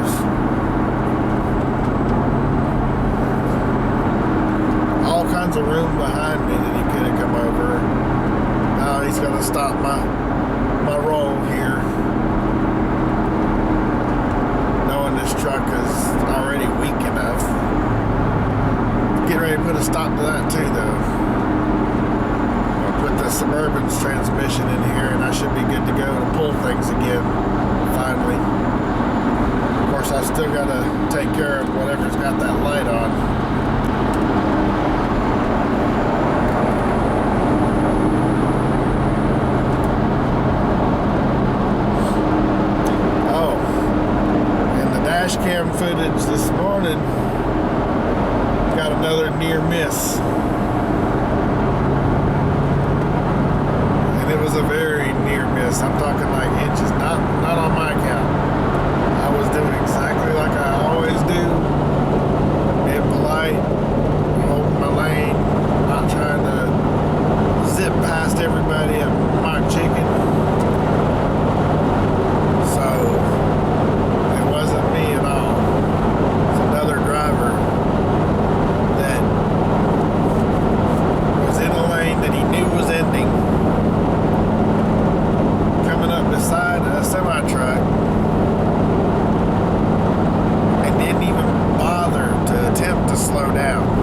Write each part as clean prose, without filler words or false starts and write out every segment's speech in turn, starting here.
cars. All kinds of room behind me that he could have come over. Now he's going to stop my roll here. Knowing this truck is already weak enough. Get ready to put a stop to that too, though. I'll put the Suburban's transmission in here and I should be good to go to pull things again, finally. Of course, I still got to take care of whatever's got that light on. Dash cam footage this morning got another near miss, and it was a very near miss. I'm talking like inches, not on my account. I was doing exactly like I always do, being polite, holding my lane, not trying to zip past everybody at Mock Chicken. So wasn't me at all. It's another driver that was in a lane that he knew was ending, coming up beside a semi-truck, and didn't even bother to attempt to slow down.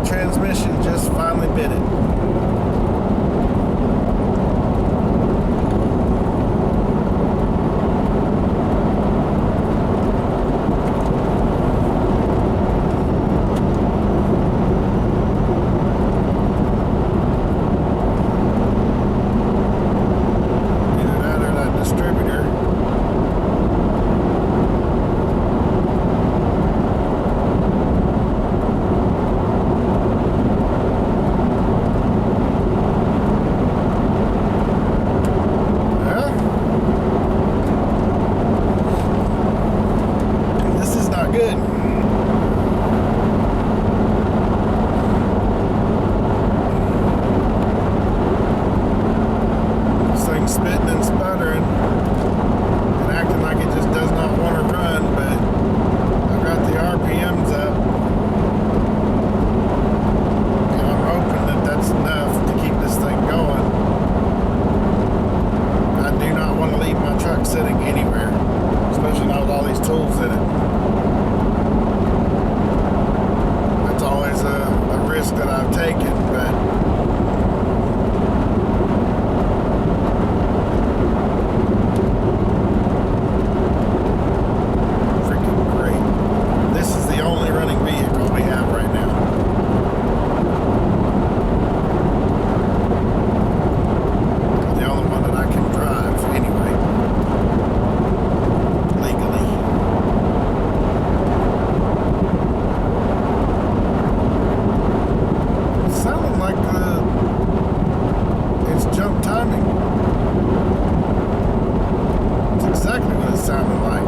Transmission just finally bit it. Either that or that distributor. Good. This thing's spitting and sputtering and acting like it just does not want to run, but I've got the RPMs up and I'm hoping that that's enough to keep this thing going. I do not want to leave my truck sitting anywhere, especially not with all these tools in it. Always a risk that I've taken, but freaking great. This is the only running vehicle we have right now. The only one that I can drive anyway, legally. Sounding like it's jump timing. It's exactly what it sounded like.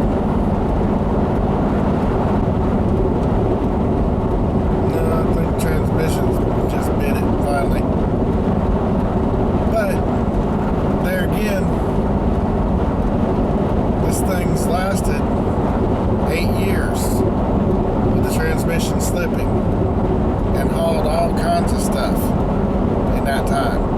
No, I think transmissions just bit it finally. But there again, this thing's lasted 8 years with the transmission slipping and hauled all kinds of stuff in that time.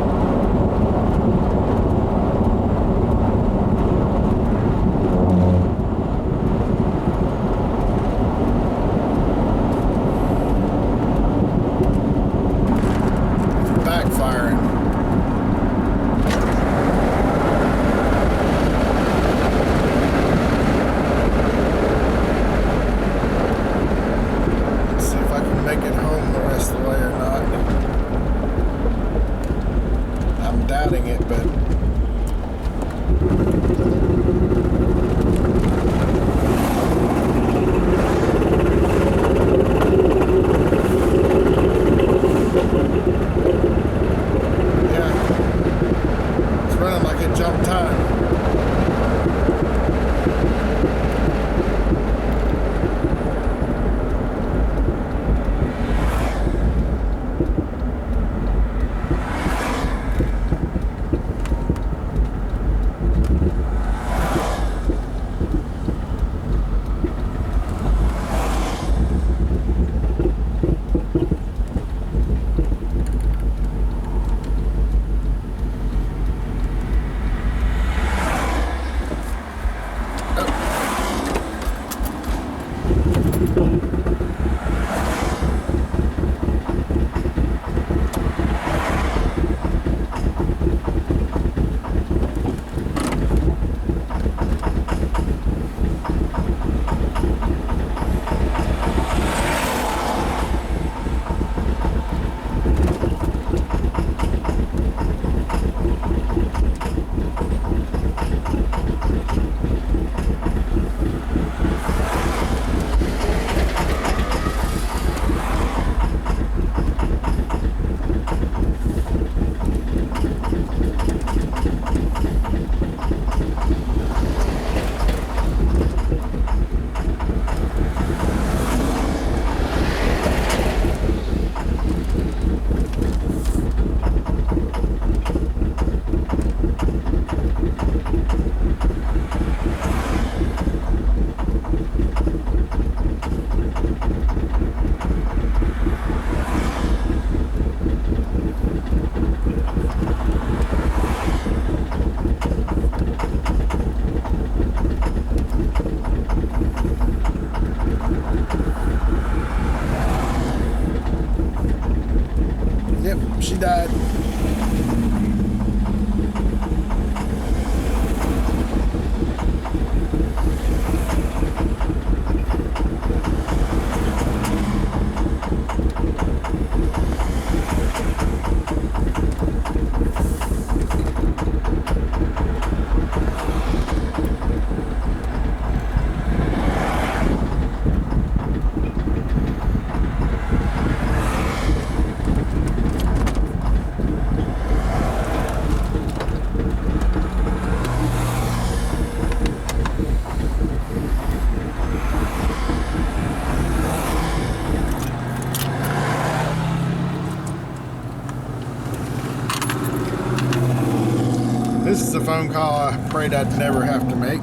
phone call I prayed I'd never have to make.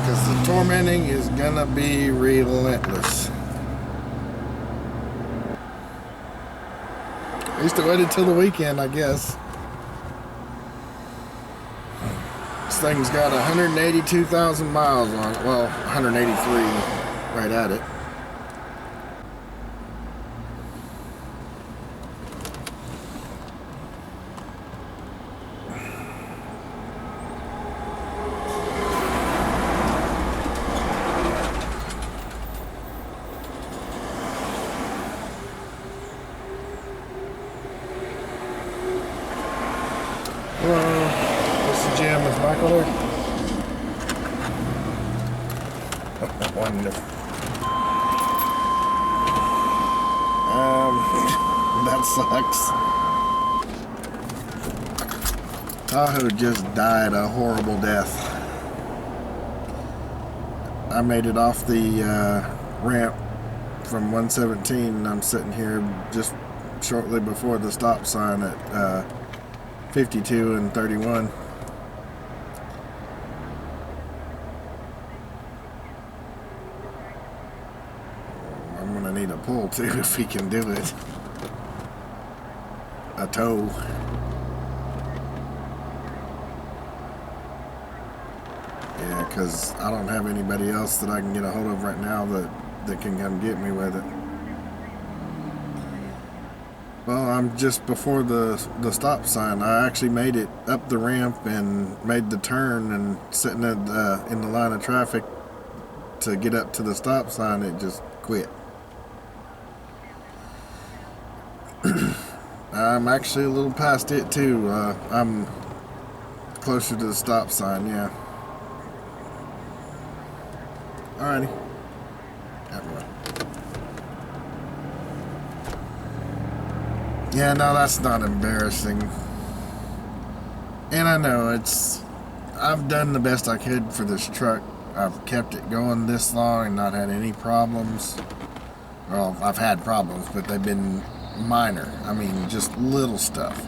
Because the tormenting is gonna be relentless. At least I waited till the weekend, I guess. This thing's got 182,000 miles on it. Well, 183 right at it. Hello, this is Jim. Is Michael there? Wonderful. That sucks. Tahoe just died a horrible death. I made it off the ramp from 117 and I'm sitting here just shortly before the stop sign at 52 and 31. I'm gonna need a pull too if he can do it. A tow. Yeah, because I don't have anybody else that I can get a hold of right now that can come get me with it. Well, I'm just before the stop sign. I actually made it up the ramp and made the turn, and sitting in the line of traffic to get up to the stop sign, it just quit. I'm actually a little past it too. I'm closer to the stop sign, yeah. Alrighty. Yeah, no, that's not embarrassing. And I know I've done the best I could for this truck. I've kept it going this long and not had any problems. Well, I've had problems, but they've been minor. I mean, just little stuff.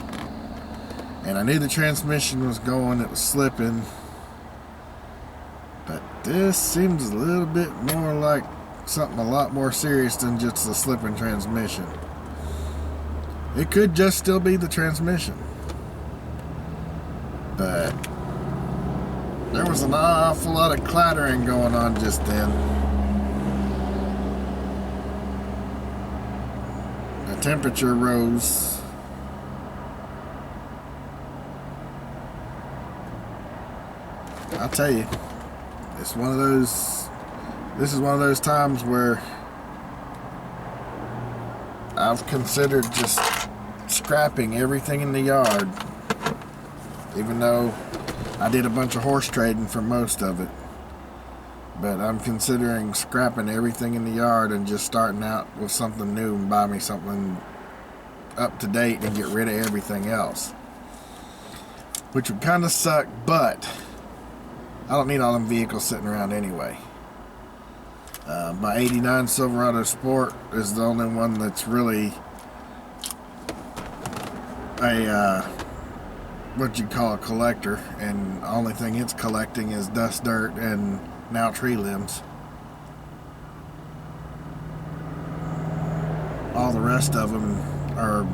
And I knew the transmission was going, it was slipping. But this seems a little bit more like something a lot more serious than just the slipping transmission. It could just still be the transmission. But there was an awful lot of clattering going on just then. The temperature rose. I'll tell you, this is one of those times where I've considered just scrapping everything in the yard, even though I did a bunch of horse trading for most of it. But I'm considering scrapping everything in the yard and just starting out with something new and buy me something up to date and get rid of everything else. Which would kind of suck, but I don't need all them vehicles sitting around anyway. My 89 Silverado Sport is the only one that's really a what you call a collector, and the only thing it's collecting is dust, dirt, and now tree limbs. All the rest of them are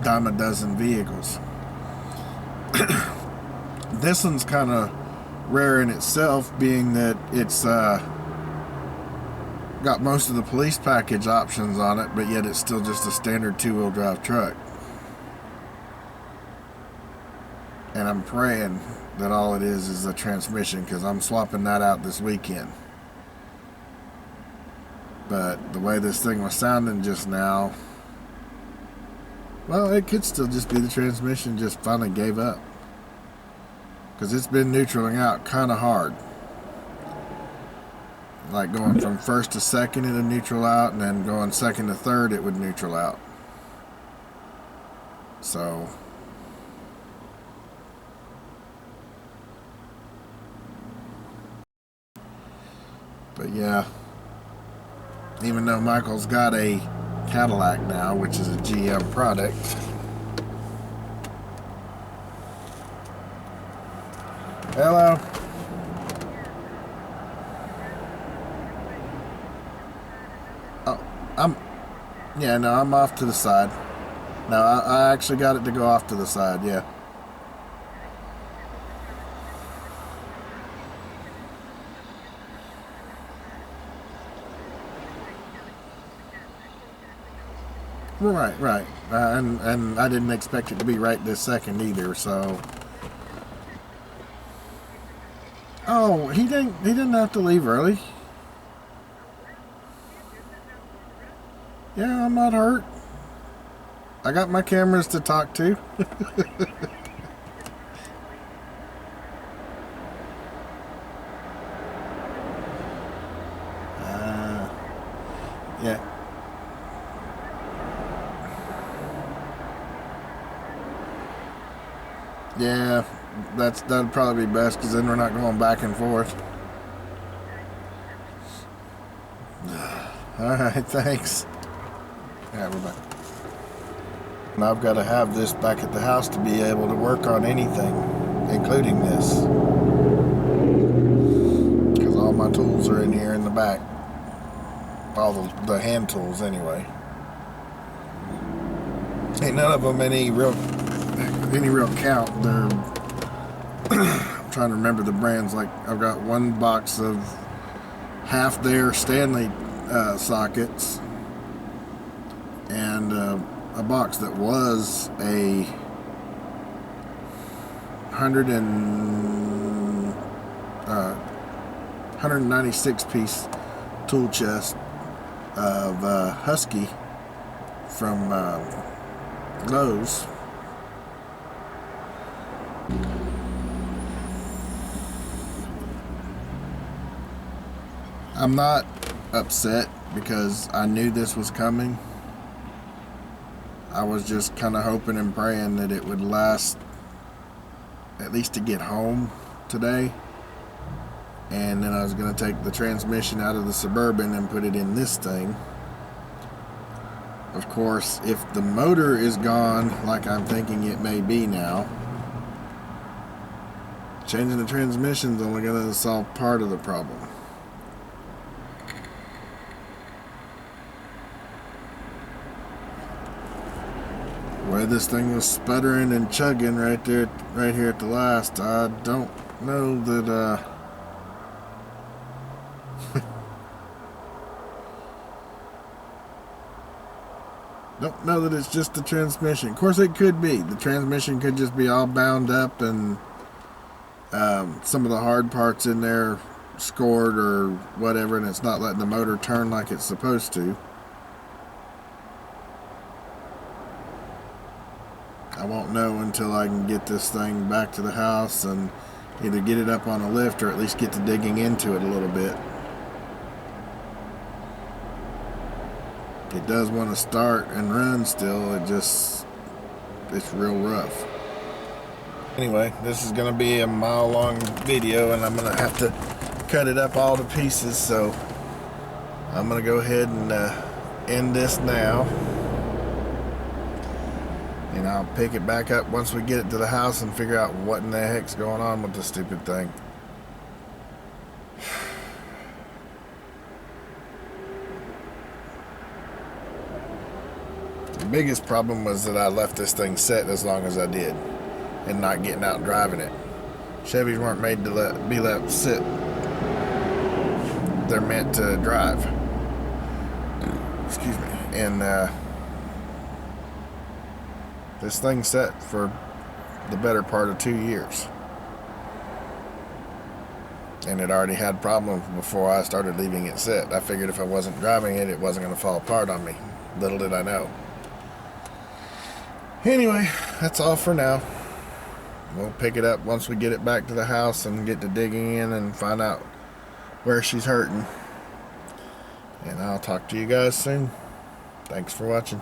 dime a dozen vehicles. This one's kind of rare in itself, being that it's got most of the police package options on it, but yet it's still just a standard two-wheel drive truck. And I'm praying that all it is a transmission, because I'm swapping that out this weekend. But the way this thing was sounding just now, well, it could still just be the transmission just finally gave up, because it's been neutraling out kind of hard. Like going from first to second, it would neutral out, and then going second to third, it would neutral out. So but yeah, even though Michael's got a Cadillac now, which is a GM product. Hello. Oh, yeah, no, I'm off to the side. No, I actually got it to go off to the side, yeah. Right. And I didn't expect it to be right this second either, so. Oh, he didn't have to leave early. Yeah, I'm not hurt. I got my cameras to talk to. Yeah. Yeah, that'd probably be best, because then we're not going back and forth. Alright, thanks. Yeah, we're back. And I've got to have this back at the house to be able to work on anything, including this. Because all my tools are in here in the back. All the hand tools, anyway. Ain't none of them any real count. They're I'm trying to remember the brands. Like, I've got one box of half their Stanley sockets, and a box that was a 196 piece tool chest of Husky from Lowe's. I'm not upset because I knew this was coming. I was just kind of hoping and praying that it would last at least to get home today. And then I was going to take the transmission out of the Suburban and put it in this thing. Of course, if the motor is gone, like I'm thinking it may be now, changing the transmission is only going to solve part of the problem. The way this thing was sputtering and chugging right here at the last, I don't know that don't know that it's just the transmission. Of course, it could be. The transmission could just be all bound up and some of the hard parts in there scored or whatever, and it's not letting the motor turn like it's supposed to. I won't know until I can get this thing back to the house and either get it up on a lift or at least get to digging into it a little bit. It does want to start and run still, it's real rough. Anyway, this is going to be a mile-long video, and I'm going to have to cut it up all to pieces, so I'm going to go ahead and end this now. And I'll pick it back up once we get it to the house and figure out what in the heck's going on with this stupid thing. The biggest problem was that I left this thing set as long as I did and not getting out and driving it. Chevys weren't made to be left sit. They're meant to drive. Excuse me. And this thing set for the better part of 2 years. And it already had problems before I started leaving it set. I figured if I wasn't driving it, it wasn't going to fall apart on me. Little did I know. Anyway, that's all for now. We'll pick it up once we get it back to the house and get to digging in and find out where she's hurting. And I'll talk to you guys soon. Thanks for watching.